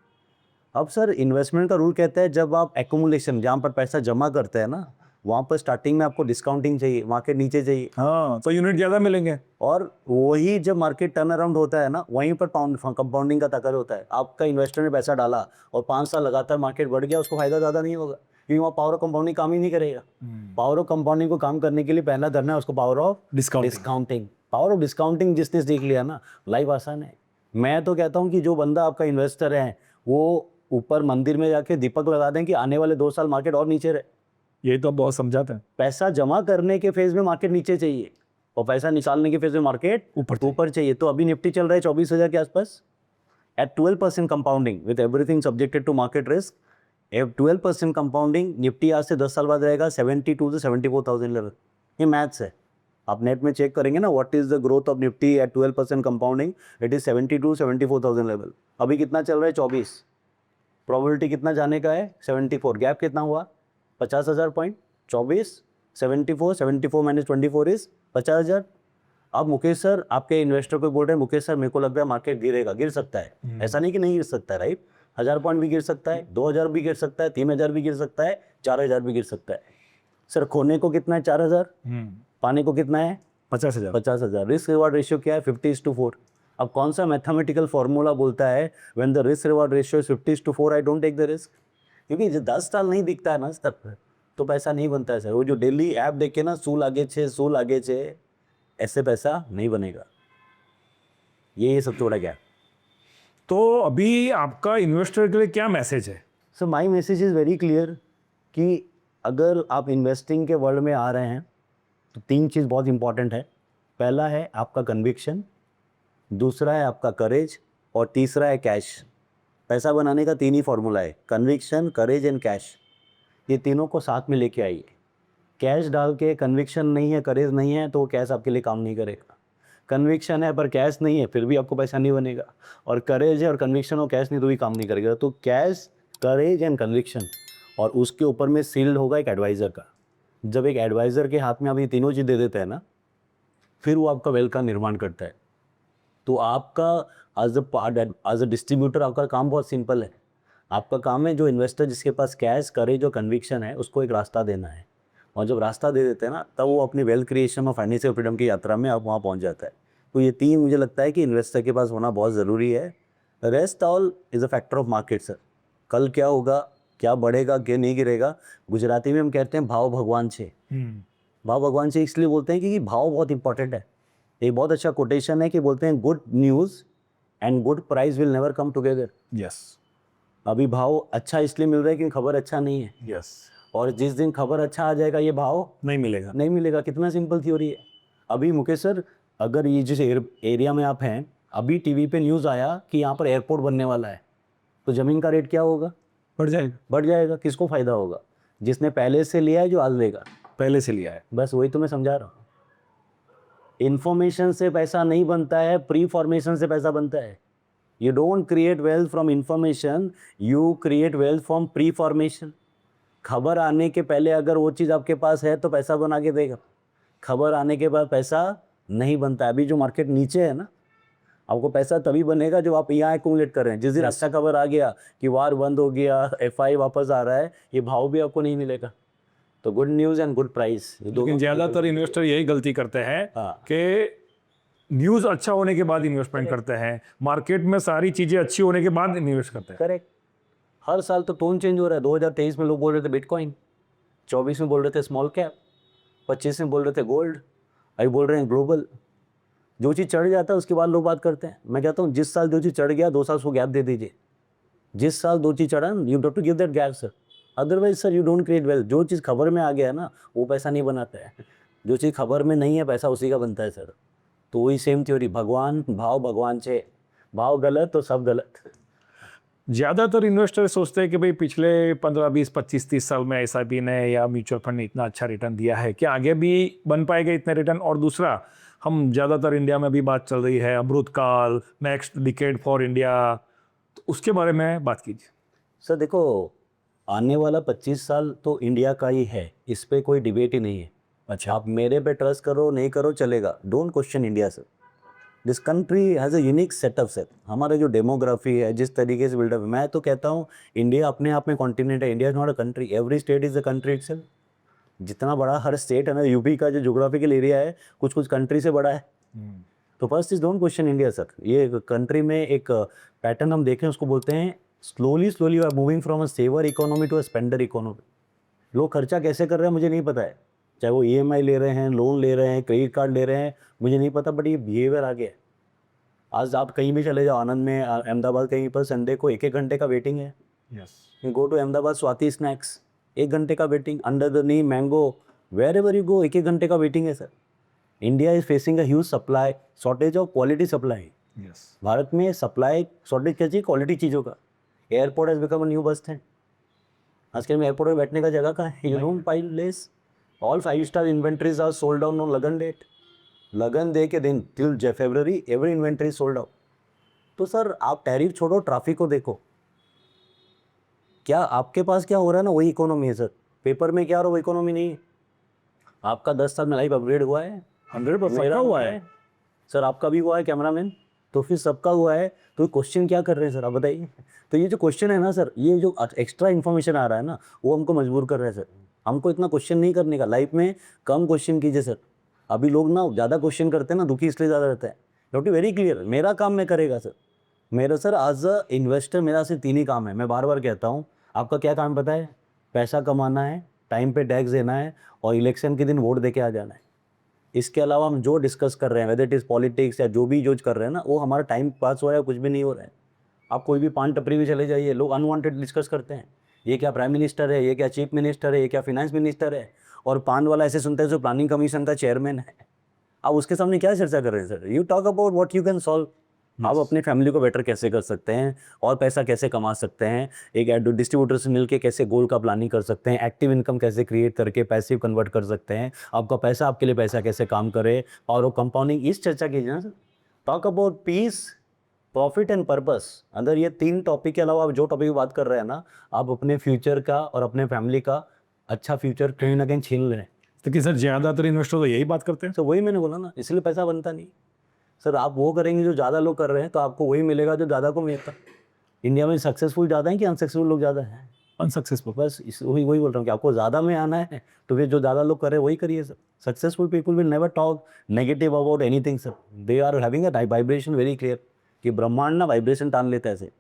अब सर इन्वेस्टमेंट का रूल कहता है जब आप एक्यूमुलेशन, जहाँ पर पैसा जमा करते हैं ना, वहाँ पर स्टार्टिंग में आपको डिस्काउंटिंग चाहिए, मार्केट नीचे चाहिए, हाँ, तो यूनिट ज़्यादा मिलेंगे। और वही जब मार्केट टर्न अराउंड होता है ना, वहीं पर कंपाउंडिंग का तकर होता है। आपका इन्वेस्टर ने पैसा डाला और 5 साल लगातार मार्केट बढ़ गया, उसको फायदा ज़्यादा नहीं होगा, क्योंकि वहाँ पावर ऑफ कंपाउंडिंग काम ही नहीं करेगा। पावर ऑफ कंपाउंडिंग को काम करने के लिए पहला धरना है उसको power of discounting. Power of discounting जिसने सीख लिया ना, लाइफ आसान है। मैं तो कहता हूँ कि जो बंदा आपका इन्वेस्टर है वो ऊपर मंदिर में जाके दीपक लगा दें कि आने वाले 2 साल मार्केट और नीचे रहे। ये तो बहुत समझाते हैं। पैसा जमा करने के फेज में मार्केट नीचे चाहिए और पैसा निकालने के फेज में मार्केट ऊपर चाहिए। तो अभी निफ्टी चल रहा है 24,000 के आसपास at 12% compounding with everything subjected to market risk. 12% compounding, Nifty आज से 10 साल बाद रहेगा 72 से 74,000 लेवल। ये मैथ्स है, आप नेट में चेक करेंगे ना, what is the growth of Nifty at 12% compounding, it is 72 74,000 level. अभी कितना चल रहा है? 24। प्रोबेबिलिटी कितना जाने का है? 74। गैप कितना हुआ? 50,000 पॉइंट। 24 74 minus 24 is 50,000। अब मुकेश सर आपके इन्वेस्टर को बोल रहे हैं, मुकेश सर मेरे को लग रहा है मार्केट गिरेगा। गिर सकता है, ऐसा नहीं कि नहीं गिर सकता है, राइट। 1000 पॉइंट भी गिर सकता है, 2000 भी गिर सकता है, 3000 भी गिर सकता है, 4000 भी गिर सकता है। सर खोने को कितना है? 4000। पाने को कितना है? 50,000। 50,000। रिस्क रिवार्ड रेशियो क्या है? 50:4। अब कौन सा मैथमेटिकल फॉर्मूला बोलता है when the risk reward ratio is 50:4 I don't take the risk? क्योंकि जो 10 साल नहीं दिखता है ना स्तर पर, तो पैसा नहीं बनता है सर। वो जो डेली ऐप देखे ना, सूल आगे छे, सूल आगे छे, ऐसे पैसा नहीं बनेगा। ये सब थोड़ा गैप। तो अभी आपका इन्वेस्टर के लिए क्या मैसेज है? So my message is very clear कि अगर आप इन्वेस्टिंग के वर्ल्ड में आ रहे हैं तो 3 चीज़ बहुत इंपॉर्टेंट है। पहला है आपका कन्विक्शन, दूसरा है आपका करेज, और तीसरा है कैश। पैसा बनाने का 3 ही फॉर्मूला है, कन्विक्शन, करेज एंड कैश। ये तीनों को साथ में लेके आइए। कैश डाल के कन्विक्शन नहीं है, करेज नहीं है, तो वो कैश आपके लिए काम नहीं करेगा। कन्विक्शन है पर कैश नहीं है, फिर भी आपको पैसा नहीं बनेगा। और करेज है और कन्विक्शन और कैश नहीं, तो भी काम नहीं करेगा। तो कैश, करेज एंड कन्विक्शन, और उसके ऊपर में सील्ड होगा एक एडवाइज़र का। जब एक एडवाइज़र के हाथ में आप ये तीनों चीज़ दे देते हैं ना, फिर वो आपका वेल्थ का निर्माण करता है। तो आपका एज अ डिस्ट्रीब्यूटर आपका काम बहुत सिंपल है। आपका काम है जो इन्वेस्टर जिसके पास कैश, करेज और कन्विक्शन है, उसको एक रास्ता देना है। और जब रास्ता दे देते हैं ना, तब वो अपनी वेल्थ क्रिएशन और फाइनेंशियल फ्रीडम की यात्रा में आप वहाँ पहुँच जाता है। तो ये 3 मुझे लगता है कि इन्वेस्टर के पास होना बहुत ज़रूरी है। Rest all is a factor of market sir. कल क्या होगा, क्या बढ़ेगा, क्या नहीं गिरेगा, गुजराती में हम कहते हैं भाव भगवान छे। भाव भगवान से इसलिए बोलते हैं क्योंकि भाव बहुत इंपॉर्टेंट है। एक बहुत अच्छा कोटेशन है कि बोलते हैं good news and good price will never come together. Yes. अभी भाव अच्छा इसलिए मिल रहा है क्योंकि खबर अच्छा नहीं है, यस। और जिस दिन खबर अच्छा आ जाएगा ये भाव नहीं मिलेगा। नहीं मिलेगा। कितना सिंपल थ्योरी है। अभी मुकेश सर, अगर ये जिस एरिया में आप हैं, अभी टीवी पे न्यूज़ आया कि यहाँ पर एयरपोर्ट बनने वाला है, तो ज़मीन का रेट क्या होगा? बढ़ जाएगा। बढ़ जाएगा। किसको फ़ायदा होगा? जिसने पहले से लिया है, जो आज लेगा। पहले से लिया है। बस वही तो मैं समझा रहा हूँ। इन्फॉर्मेशन से पैसा नहीं बनता है, प्री फॉर्मेशन से पैसा बनता है। You don't create wealth from information, you create wealth from pre formation. खबर आने के पहले अगर वो चीज़ आपके पास है तो पैसा बना के देगा। खबर आने के बाद पैसा नहीं बनता है। अभी जो मार्केट नीचे है ना, आपको पैसा तभी बनेगा जब आप यहाँ एक्यूमुलेट कर रहे हैं। जिस दिन अच्छा खबर आ गया कि वार बंद हो गया, FI वापस आ रहा है, ये भाव भी आपको नहीं मिलेगा। तो good news and good price, लेकिन ज़्यादातर इन्वेस्टर यही गलती करते हैं हाँ। कि न्यूज़ अच्छा होने के बाद इन्वेस्टमेंट करते हैं, मार्केट में सारी चीज़ें अच्छी होने के बाद इन्वेस्ट करते हैं। करेक्ट। हर साल तो टोन चेंज हो रहा है। 2023 में लोग बोल रहे थे बिटकॉइन, 24 में बोल रहे थे स्मॉल कैप, 25 में बोल रहे थे गोल्ड, अभी बोल रहे हैं ग्लोबल। जो चीज़ चढ़ जाता है उसके बाद लोग बात करते हैं। मैं कहता हूँ जिस साल जो चीज़ चढ़ गया 2 साल उसको गैप दे दीजिए। जिस साल 2 चीज़ चढ़ा, you don't to give that gap sir, otherwise sir you don't create wealth. जो चीज़ खबर में आ गया है ना वो पैसा नहीं बनाता है, जो चीज़ खबर में नहीं है पैसा उसी का बनता है सर। तो वही सेम थ्योरी, भगवान भाव भगवान से, भाव गलत तो सब गलत। ज़्यादातर इन्वेस्टर सोचते हैं कि भाई पिछले 15, 20, 25, 30 साल में SIP ने या म्यूचुअल फंड ने इतना अच्छा रिटर्न दिया है, क्या आगे भी बन पाएगा इतने रिटर्न? और दूसरा, हम ज़्यादातर इंडिया में भी बात चल रही है अमृतकाल, नेक्स्ट डिकेड फॉर इंडिया, तो उसके बारे में बात कीजिए। सर देखो, आने वाला 25 साल तो इंडिया का ही है, इस पे कोई डिबेट ही नहीं है। अच्छा, आप मेरे पे ट्रस्ट करो नहीं करो चलेगा, don't question India sir. This country has a unique setup sir. हमारा जो डेमोग्राफी है, जिस तरीके से बिल्डअप है, मैं तो कहता हूँ इंडिया अपने आप में कॉन्टिनेंट है। India is not a country, every state is a country itself. जितना बड़ा हर स्टेट है ना, यूपी का जो जोग्राफिकल एरिया है कुछ कुछ कंट्री से बड़ा है। तो first is don't question India sir. ये कंट्री में एक पैटर्न हम देखें, उसको बोलते हैं slowly slowly we are moving from a saver economy to a spender economy. लोग खर्चा कैसे कर रहे हैं मुझे नहीं पता है, चाहे वो EMI ले रहे हैं, लोन ले रहे हैं, क्रेडिट कार्ड ले रहे हैं, मुझे नहीं पता, बट ये बिहेवियर आ गया है। आज आप कहीं भी चले जाओ, आनंद में, अहमदाबाद कहीं पर, संडे को 1-1 घंटे का वेटिंग है। You go to Ahmedabad Swati snacks, 1 घंटे का waiting, under the knee mango, wherever you go 1-1 घंटे का वेटिंग है sir. India is facing a huge supply shortage of quality supply. भारत में सप्लाई शॉर्टेज क्या चाहिए? क्वालिटी चीज़ों का। Airport has become a new bus stand. आजकल में एयरपोर्ट में बैठने का जगह कहाँ है? You don't find place. All 5 star inventories are sold out on lagan date. Lagan day के दिन till February every inventory sold out. तो सर आप टैरिफ छोड़ो, ट्रैफिक को देखो, क्या आपके पास क्या हो रहा है ना वही इकोनॉमी है सर। पेपर में क्या हो रहा है वो इकोनॉमी नहीं है। आपका 10 साल में लाइफ अपग्रेड हुआ है, 100% मेरा हुआ है सर, आपका भी हुआ है कैमरामैन, तो फिर सबका हुआ है। तो क्वेश्चन क्या कर रहे हैं सर आप बताइए। तो ये जो क्वेश्चन है ना सर, ये जो एक्स्ट्रा इन्फॉर्मेशन आ रहा है ना वो हमको मजबूर कर रहा है सर। हमको इतना क्वेश्चन नहीं करने का, लाइफ में कम क्वेश्चन कीजिए सर। अभी लोग ना ज़्यादा क्वेश्चन करते हैं ना, दुखी इसलिए ज़्यादा रहता है। नॉट वेरी क्लियर, मेरा काम मैं करेगा सर। मेरा सर एज अ इन्वेस्टर मेरा सिर्फ 3 ही काम है, मैं बार बार कहता हूँ। आपका क्या काम पता है? पैसा कमाना है, टाइम पे टैक्स देना है और इलेक्शन के दिन वोट दे के आ जाना है। इसके अलावा हम जो डिस्कस कर रहे हैं, वेदर इट इज़ पॉलिटिक्स या जो भी यूज कर रहे हैं ना, वो हमारा टाइम पास हो रहा है, कुछ भी नहीं हो रहा है। आप कोई भी पान टपरी भी चले जाइए, लोग अनवांटेड डिस्कस करते हैं, ये क्या प्राइम मिनिस्टर है, ये क्या चीफ मिनिस्टर है, ये क्या फिनेंस मिनिस्टर है। और पान वाला ऐसे सुनते हैं जो प्लानिंग कमीशन का चेयरमैन है। आप उसके सामने क्या चर्चा कर रहे हैं sir? You talk about what you can solve. आप अपनी फैमिली को बेटर कैसे कर सकते हैं और पैसा कैसे कमा सकते हैं, एक डिस्ट्रीब्यूटर से मिलके कैसे गोल का प्लानिंग कर सकते हैं, एक्टिव इनकम कैसे क्रिएट करके पैसिव कन्वर्ट कर सकते हैं, आपका पैसा आपके लिए पैसा कैसे काम करे, और वो कंपाउंडिंग, इस चर्चा कीजिए ना sir. Talk about piece, profit and purpose. अगर ये 3 टॉपिक के अलावा आप जो टॉपिक की बात कर रहे हैं ना, आप अपने फ्यूचर का और अपने फैमिली का अच्छा फ्यूचर कहीं ना कहीं छीन रहे हैं। तो कि सर ज़्यादातर इन्वेस्टर तो यही बात करते हैं। तो वही मैंने बोला ना, इसलिए पैसा बनता नहीं सर। आप वो करेंगे जो ज़्यादा लोग कर रहे हैं तो आपको वही मिलेगा जो ज़्यादा को मिलता। इंडिया में सक्सेसफुल ज़्यादा है कि अनसक्सेसफुल लोग ज़्यादा हैं? अनसक्सेसफुल। बस वही वही बोल रहा हूँ कि आपको ज़्यादा में आना है तो फिर जो ज़्यादा लोग कर रहे हैं वही करिए sir. Successful people will never talk negative about anything sir. They are having a vibration very clear, कि ब्रह्मांड ना वाइब्रेशन टान लेता है ऐसे।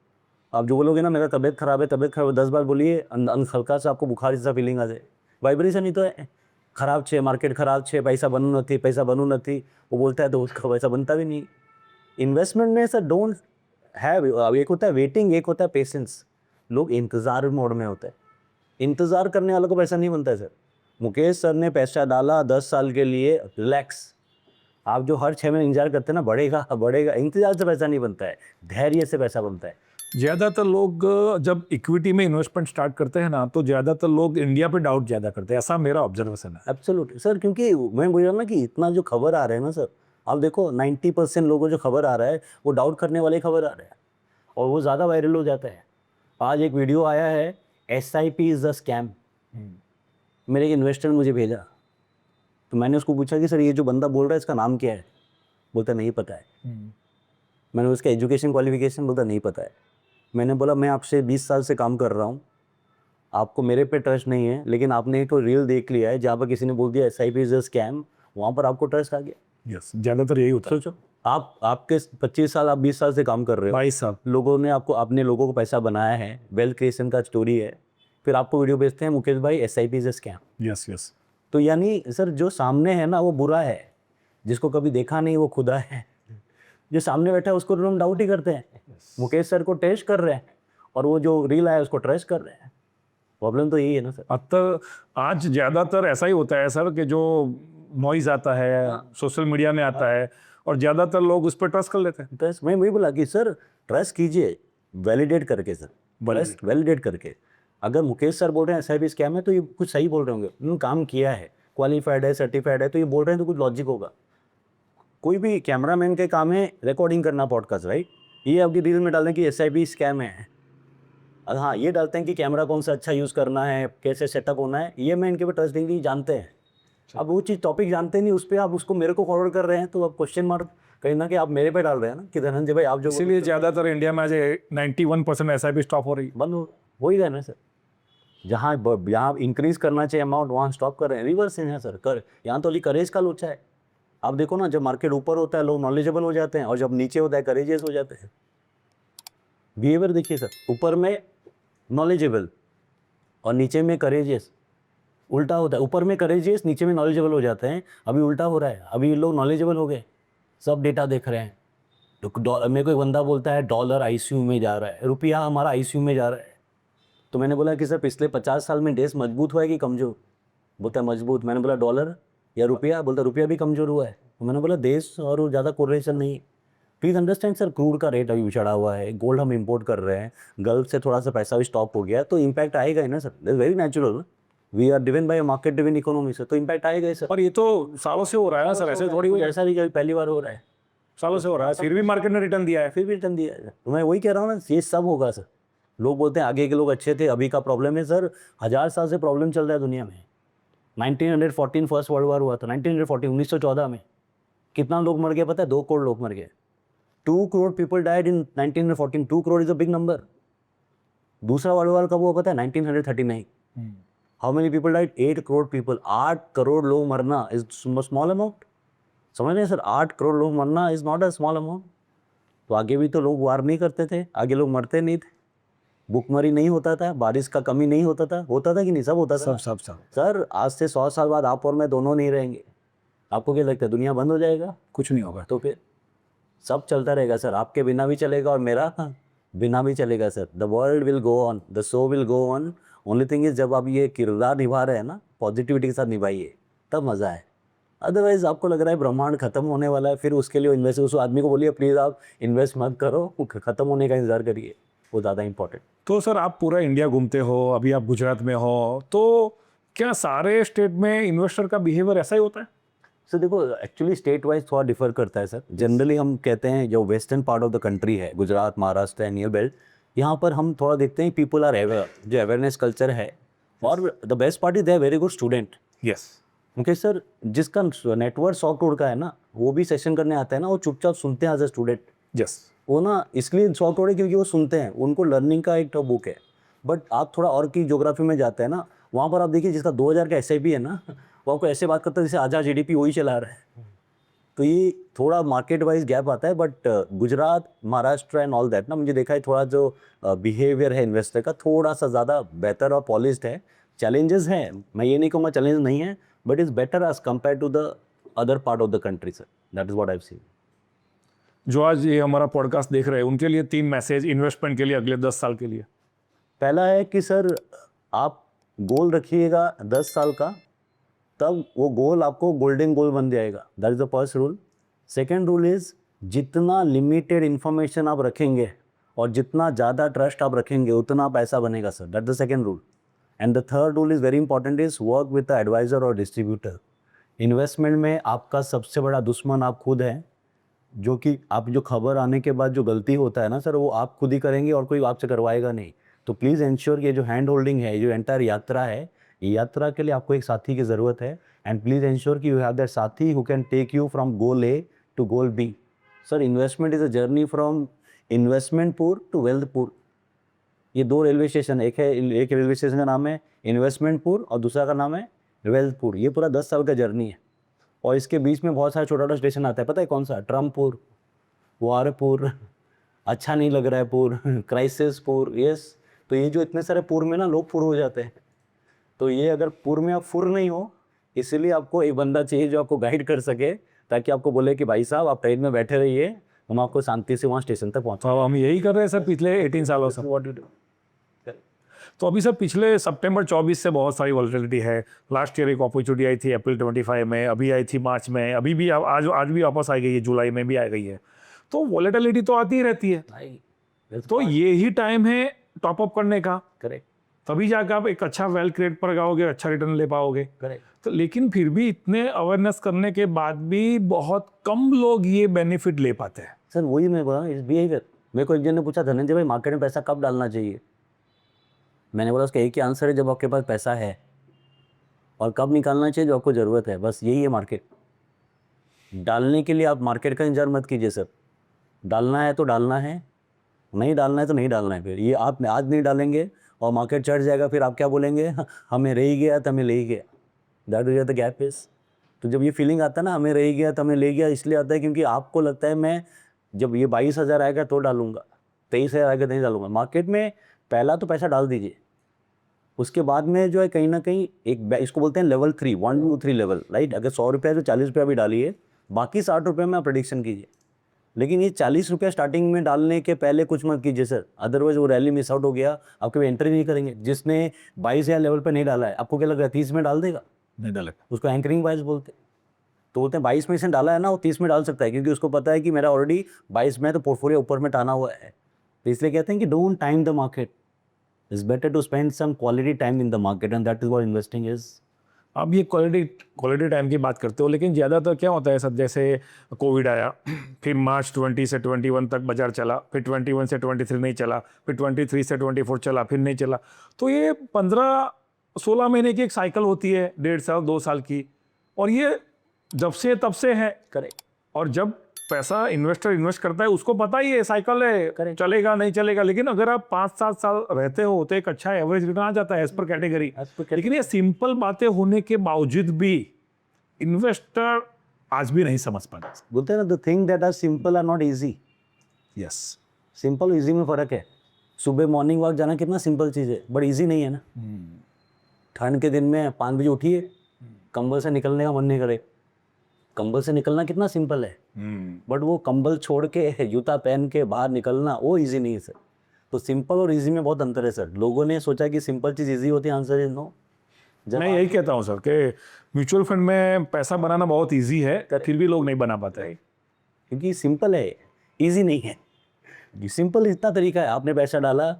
आप जो बोलोगे ना मेरा तबीयत खराब है, तबीयत खराब है, 10 बार बोलिए, हल्का से आपको बुखार जैसा फीलिंग आ जाए, वाइब्रेशन ही तो है। खराब छे, मार्केट खराब छे, पैसा बनू नहीं, वो बोलता है तो उसका पैसा बनता भी नहीं। इन्वेस्टमेंट में सर डोंट हैव, एक होता है वेटिंग, एक होता है पेशेंस। लोग इंतज़ार मोड में होते हैं। इंतज़ार करने वालों को पैसा नहीं बनता है सर। मुकेश सर ने पैसा डाला 10 साल के लिए, रिलैक्स। आप जो हर 6 महीने इंतजार करते हैं ना, बढ़ेगा बढ़ेगा, इंतजार से पैसा नहीं बनता है, धैर्य से पैसा बनता है। ज़्यादातर लोग जब इक्विटी में इन्वेस्टमेंट स्टार्ट करते हैं ना, तो ज़्यादातर लोग इंडिया पे डाउट ज़्यादा करते हैं, ऐसा मेरा ऑब्जर्वेशन है। एब्सोल्युटली सर, क्योंकि मैं बोल रहा हूँ ना कि इतना जो खबर आ रहा है ना सर, आप देखो 90% लोगों जो खबर आ रहा है वो डाउट करने वाले खबर आ रहा है और वो ज़्यादा वायरल हो जाता है। आज एक वीडियो आया है, SIP इज़ अ स्कैम। मेरे एक इन्वेस्टर ने मुझे भेजा, तो मैंने उसको पूछा कि सर ये जो बंदा बोल रहा है इसका नाम क्या है? बोलता नहीं पता है। मैंने उसका एजुकेशन क्वालिफिकेशन बोला नहीं पता है। मैंने बोला मैं आपसे 20 साल से काम कर रहा हूँ, आपको मेरे पे ट्रस्ट नहीं है, लेकिन आपने एक तो रील देख लिया है जहाँ पर किसी ने बोल दिया SIP इज अ स्कैम, वहाँ पर आपको ट्रस्ट आ गया। यस, ज़्यादातर यही होता है। सोचो आपके 25 साल, आप 20 साल से काम कर रहे हो, 22 साल। लोगों ने आपको, अपने लोगों को पैसा बनाया है, वेल्थ क्रिएशन का स्टोरी है, फिर आपको वीडियो भेजते हैं मुकेश भाई SIP is a scam. Yes yes. तो यानी सर जो सामने है ना वो बुरा है, जिसको कभी देखा नहीं वो खुदा है, जो सामने बैठा है उसको हम डाउट ही करते हैं। मुकेश सर को टेस्ट कर रहे हैं और वो जो रील आया उसको ट्रस्ट कर रहे हैं। प्रॉब्लम तो यही है ना सर। अब तो आज ज़्यादातर ऐसा ही होता है सर कि जो नॉइज़ आता है सोशल मीडिया में आता है और ज़्यादातर लोग उस पर ट्रस्ट कर लेते हैं। ट्रस्ट मैं वही बोला कि सर ट्रस्ट कीजिए वैलिडेट करके सर, ट्रस्ट वैलिडेट करके। अगर मुकेश सर बोल रहे हैं SIP स्कैम है तो ये कुछ सही बोल रहे होंगे, उन्होंने काम किया है, क्वालिफाइड है, सर्टिफाइड है, तो ये बोल रहे हैं तो कुछ लॉजिक होगा। कोई भी कैमरामैन के काम है रिकॉर्डिंग करना पॉडकास्ट, राइट? ये आपकी रील में डाल दें कि SIP स्कैम है। हाँ, ये डालते हैं कि कैमरा कौन सा अच्छा यूज़ करना है, कैसे सेटअप होना है, ये मैं इनके पे ट्रस्ट नहीं जानते हैं। अब वो चीज़ टॉपिक जानते नहीं, उस पर आप उसको मेरे को फॉरवर्ड कर रहे हैं, तो अब क्वेश्चन मार्क कहीं ना कहीं आप मेरे पे डाल रहे हैं ना कि धनंजय भाई आप जो इसीलिए ज़्यादातर इंडिया में आज 91% SIP स्टॉप हो रही है। बंद हो ही रहा है ना सर। जहाँ इंक्रीज करना चाहिए अमाउंट वहाँ स्टॉप कर रहे हैं, रिवर्स है सर। यहाँ तो अली करेज का लोचा है। आप देखो ना, जब मार्केट ऊपर होता है लोग नॉलेजेबल हो जाते हैं, और जब नीचे होता है करेजियस हो जाते हैं। बिहेवियर देखिए सर, ऊपर में नॉलेजेबल और नीचे में करेजियस, उल्टा होता है। ऊपर में करेजियस, नीचे में नॉलेजेबल हो जाते हैं। अभी उल्टा हो रहा है, अभी ये लोग नॉलेजेबल हो गए, सब डेटा देख रहे हैं। तो मेरे को एक बंदा बोलता है डॉलर ICU में जा रहा है, रुपया हमारा ICU में जा रहा है। तो मैंने बोला कि सर पिछले 50 साल में देश मजबूत हुआ है कि कमज़ोर? बोलता है मजबूत। मैंने बोला डॉलर या रुपया? बोलता रुपया भी कमज़ोर हुआ है। तो मैंने बोला देश और ज़्यादा कोरिलेशन नहीं। प्लीज़ अंडरस्टैंड सर, क्रूड का रेट अभी चढ़ा हुआ है, गोल्ड हम इंपोर्ट कर रहे हैं, गल्फ से थोड़ा सा पैसा भी स्टॉप हो गया है, तो इम्पैक्ट आएगा ही ना sir. That's very natural. We are driven by market driven economy sir, तो इम्पैक्ट आएगा ही सर। और ये तो सालों से हो रहा है ना सर, ऐसे थोड़ी हुई, ऐसा नहीं कि पहली बार हो रहा है, सालों से हो रहा है, फिर भी मार्केट ने रिटर्न दिया है। फिर भी रिटर्न दिया है। तो मैं वही कह रहा हूँ ना, ये सब होगा सर। लोग बोलते हैं आगे के लोग अच्छे थे, अभी का प्रॉब्लम है सर। 1000 साल से प्रॉब्लम चल रहा है दुनिया में। 1914 फर्स्ट वर्ल्ड वॉर हुआ था, 1914 में कितना लोग मर गए पता है? 2 करोड़ लोग मर गए। 2 crore people died in 1914। 2 crore is a big number. दूसरा वर्ल्ड वॉर कब हुआ पता है? 1939। How many people died? 8 crore people. 8 crore लोग मरना इज स्मॉल अमाउंट? समझ रहे हैं सर? 8 करोड़ लोग मरना is not a small amount. तो आगे भी तो लोग वार नहीं करते थे, आगे लोग मरते नहीं थे, भूखमरी नहीं होता था, बारिश का कमी नहीं होता था कि नहीं? सब होता था। सब सर आज से 100 साल बाद आप और मैं दोनों नहीं रहेंगे, आपको क्या लगता है दुनिया बंद हो जाएगा? कुछ नहीं होगा। तो फिर सब चलता रहेगा सर, आपके बिना भी चलेगा और मेरा बिना भी चलेगा sir. The world will go on, the show will go on. Only thing is जब आप ये किरदार निभा रहे हैं ना, पॉजिटिविटी के साथ निभाइए, तब मज़ा है। अदरवाइज आपको लग रहा है ब्रह्मांड खत्म होने वाला है, फिर उसके लिए इन्वेस्ट, उस आदमी को बोलिए प्लीज़ आप इन्वेस्ट मत करो, खत्म होने का इंतजार करिए, वो ज़्यादा इंपॉर्टेंट। तो सर आप पूरा इंडिया घूमते हो, अभी आप गुजरात में हो, तो क्या सारे स्टेट में इन्वेस्टर का बिहेवियर ऐसा ही होता है? सर देखो, एक्चुअली स्टेट वाइज थोड़ा डिफर करता है सर। जनरली हम कहते हैं जो western part of the country है, Gujarat, Maharashtra and near belt, यहाँ पर हम थोड़ा देखते हैं पीपल आर अवेयर, जो अवेयरनेस कल्चर है। और the best part is they are very good student. Yes. Mukesh sir जिसका नेटवर्क 100 करोड़ का है ना, वो भी सेशन करने आता है ना, वो चुपचाप सुनते हैं एज अ स्टूडेंट। यस। वो ना इसलिए 100 करोड़ है क्योंकि वो सुनते हैं, उनको लर्निंग का एक बुक है। बट आप थोड़ा और की ज्योग्राफी में जाते हैं ना, वहाँ पर आप देखिए जिसका 2000 का SIP है ना, वो आपको ऐसे बात करता है जैसे आधा GDP वही चला रहा है। तो ये थोड़ा मार्केट वाइज गैप आता है। But Gujarat, Maharashtra and all that ना, मुझे देखा है थोड़ा जो बिहेवियर है इन्वेस्टर का थोड़ा सा ज़्यादा बेहतर और पॉलिश्ड है। चैलेंजेस हैं, मैं ये नहीं कहूँगा चैलेंज नहीं है, but is better as compare to the other part of the country sir. That is what I have seen. जो आज ये हमारा पॉडकास्ट देख रहे हैं उनके लिए 3 मैसेज इन्वेस्टमेंट के लिए अगले 10 साल के लिए। पहला है कि सर आप गोल रखिएगा 10 साल का, तब वो गोल आपको गोल्डन गोल बन जाएगा। That is the first rule. Second rule is जितना लिमिटेड इन्फॉर्मेशन आप रखेंगे और जितना ज़्यादा ट्रस्ट आप रखेंगे उतना पैसा बनेगा sir. That the second rule. And the third rule is very important, is work with the advisor और डिस्ट्रीब्यूटर। इन्वेस्टमेंट में आपका सबसे बड़ा दुश्मन आप खुद हैं, जो कि आप जो खबर आने के बाद जो गलती होता है ना सर, वो आप खुद ही करेंगे और कोई आपसे करवाएगा नहीं। तो प्लीज़ इंश्योर ये जो हैंड होल्डिंग है, जो एंटायर यात्रा है, ये यात्रा के लिए आपको एक साथी की ज़रूरत है। एंड प्लीज़ इंश्योर कि you have that sathi who can take you from goal A to goal B। Sir investment is a journey from investment pur to wealth pur. ये दो रेलवे स्टेशन, एक रेलवे स्टेशन का नाम है इन्वेस्टमेंट पुर और दूसरा का नाम है वेल्थ पुर। ये पूरा 10 साल का जर्नी है और इसके बीच में बहुत सारे छोटा छोटा स्टेशन आता है। पता है कौन सा? ट्रम्पपुर, वारपुर, अच्छा नहीं लग रहा है पुर, क्राइसिसपुर। यस, तो ये जो इतने सारे पुर में ना लोग फुर हो जाते हैं। तो ये अगर पुर में आप फुर नहीं हो, इसीलिए आपको एक बंदा चाहिए जो आपको गाइड कर सके, ताकि आपको बोले कि भाई साहब आप ट्रेन में बैठे रहिए, हम आपको शांति से वहाँ स्टेशन तक पहुँचा। तो हम यही कर रहे हैं सर पिछले 18 सालों से। What do do? तो अभी सर पिछले सितंबर 24 से बहुत सारी वॉलेटिलिटी है। लास्ट ईयर एक अपॉर्चुनिटी आई थी अप्रैल 25 में, अभी आई थी मार्च में, अभी भी आज भी वापस आ गई है, जुलाई में भी आ गई है। तो वॉलेटिलिटी तो आती ही रहती है, तो ये ही टाइम है टॉप अप करने का। करेक्ट, तभी जाकर आप एक अच्छा वेल्थ क्रिएट पर जाओगे, अच्छा रिटर्न ले पाओगे। करेक्ट। तो लेकिन फिर भी इतने अवेयरनेस करने के बाद भी बहुत कम लोग ये बेनिफिट ले पाते हैं। सर वही मैं बोला, इस बिहेवियर। मेरे को एक जन ने पूछा, धनंजय भाई मार्केट में पैसा कब डालना चाहिए? मैंने बोला उसका एक ही आंसर है, जब आपके पास पैसा है, और कब निकालना चाहिए जो आपको ज़रूरत है। बस यही है मार्केट। डालने के लिए आप मार्केट का इंतजार मत कीजिए सर। डालना है तो डालना है, नहीं डालना है तो नहीं डालना है। फिर ये आप आज नहीं डालेंगे और मार्केट चढ़ जाएगा, फिर आप क्या बोलेंगे? हमें रह ही गया तो हमें ले ही गया। That is the gap is. तो जब ये फीलिंग आता है ना, हमें रह ही गया तो हमें ले गया, इसलिए आता है क्योंकि आपको लगता है मैं जब ये 22,000 आएगा तो डालूंगा, 23,000 आएगा तो नहीं डालूंगा। मार्केट में पहला तो पैसा डाल दीजिए, उसके बाद में जो है कहीं ना कहीं एक इसको बोलते हैं लेवल 3, 1 2 3 लेवल, राइट। अगर 100 रुपये तो 40 रुपया भी डालिए, बाकी 60 रुपये में आप प्रेडिक्शन कीजिए। लेकिन ये 40 रुपया स्टार्टिंग में डालने के पहले कुछ मत कीजिए सर, अदरवाइज वो रैली मिस आउट हो गया, आप कभी एंट्री नहीं करेंगे। जिसने 22,000 लेवल पे नहीं डाला है, आपको क्या लग रहा है 30 में डाल देगा? नहीं डालेगा। उसको एंकरिंग वाइज बोलते हैं। तो बोलते हैं 22 में इसने डाला है ना, वो 30 में डाल सकता है, क्योंकि उसको पता है कि मेरा ऑलरेडी 22 में है, तो पोर्टफोलियो ऊपर में टाना हुआ है। तो इसलिए कहते हैं कि don't time the market, it's better to spend some quality time in the market, and that is what investing is. आप ये क्वालिटी टाइम की बात करते हो, लेकिन ज़्यादातर क्या होता है सर, जैसे कोविड आया, फिर मार्च 20 से 21 तक बाजार चला, फिर 21 से 23 नहीं चला, फिर 23 से 24 चला, फिर नहीं चला। तो ये 15-16 महीने की एक साइकिल होती है, 1.5 साल 2 साल की, और ये जब से तब से है। करेक्ट। और जब पैसा इन्वेस्टर इन्वेस्ट करता है, उसको पता ही है साइकिल है, Correct. चलेगा नहीं चलेगा। लेकिन अगर आप 5-7 साल रहते हो तो एक अच्छा एवरेज रिटर्न आ जाता है एज पर कैटेगरी। लेकिन ये सिंपल बातें होने के बावजूद भी इन्वेस्टर आज भी नहीं समझ पाते। बोलते हैं ना, the thing that are simple are not easy. Yes. Simple और ईजी में फ़र्क है। सुबह मॉर्निंग वॉक जाना कितना सिंपल चीज़ है, बट ईजी नहीं है ना। ठंड के दिन में 5 बजे उठिए, कंबल से निकलने का मन नहीं करे। कंबल से निकलना कितना सिंपल है, बट वो कंबल छोड़ के जूता पहन के बाहर निकलना वो इजी नहीं है सर। तो सिंपल और इजी में बहुत अंतर है सर। लोगों ने सोचा कि सिंपल चीज़ इजी होती है, आंसर इज नो। मैं यही कहता हूँ सर कि म्यूचुअल फंड में पैसा बनाना बहुत इजी है, फिर भी लोग नहीं बना पाते हैं। क्योंकि सिंपल है, इजी नहीं है। सिंपल इतना तरीका है, आपने पैसा डाला,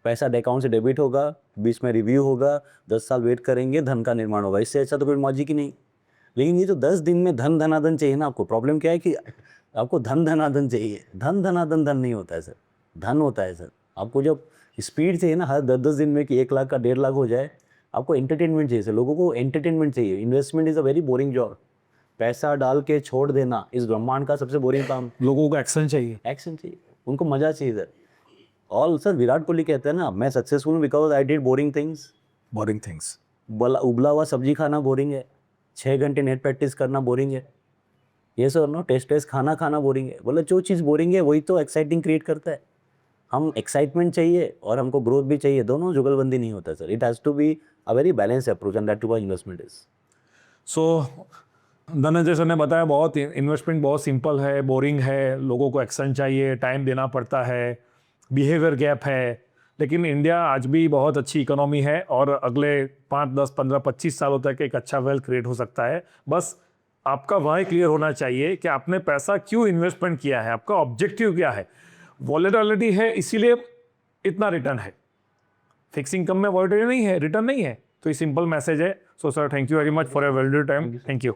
पैसा अकाउंट से डेबिट होगा, बीच में रिव्यू होगा, 10 साल वेट करेंगे, धन का निर्माण होगा। इससे अच्छा तो कोई मौजिक ही नहीं। लेकिन ये जो 10 दिन में धन धनाधन चाहिए ना, आपको प्रॉब्लम क्या है कि आपको धन धनाधन चाहिए। धन धनाधन धन नहीं होता है सर, धन होता है सर। आपको जब स्पीड चाहिए ना, हर 10-10 दिन में कि 1 लाख का 1.5 लाख हो जाए, आपको एंटरटेनमेंट चाहिए सर। लोगों को एंटरटेनमेंट चाहिए। Investment is a very boring job. पैसा डाल के छोड़ देना इस ब्रह्मांड का सबसे बोरिंग काम। लोगों को एक्शन चाहिए, एक्शन चाहिए, उनको मजा चाहिए sir. All sir Virat Kohli कहते हैं ना, मैं सक्सेसफुल हूँ because I did boring things. Boring things. उबला हुआ सब्जी खाना बोरिंग है, 6 घंटे नेट प्रैक्टिस करना बोरिंग है, ये सर नो टेस्ट खाना बोरिंग है। बोले जो चीज़ बोरिंग है वही तो एक्साइटिंग क्रिएट करता है। हम एक्साइटमेंट चाहिए और हमको ग्रोथ भी चाहिए, दोनों जुगलबंदी नहीं होता सर। It has to be a very balance approach, and that to what investment is. So Dhananjay sir ने बताया, बहुत इन्वेस्टमेंट बहुत सिंपल है, बोरिंग है, लोगों को एक्शन चाहिए, टाइम देना पड़ता है, बिहेवियर गैप है। लेकिन इंडिया आज भी बहुत अच्छी इकोनॉमी है और अगले 5, 10, 15, 25 सालों तक एक अच्छा वेल्थ क्रिएट हो सकता है। बस आपका वाई क्लियर होना चाहिए कि आपने पैसा क्यों इन्वेस्टमेंट किया है, आपका ऑब्जेक्टिव क्या है। वॉलेटिलिटी है इसीलिए इतना रिटर्न है, फिक्स इनकम में वॉलेटिलिटी नहीं है, रिटर्न नहीं है। तो ये सिंपल मैसेज है। So sir thank you very much for your valuable time. Thank you.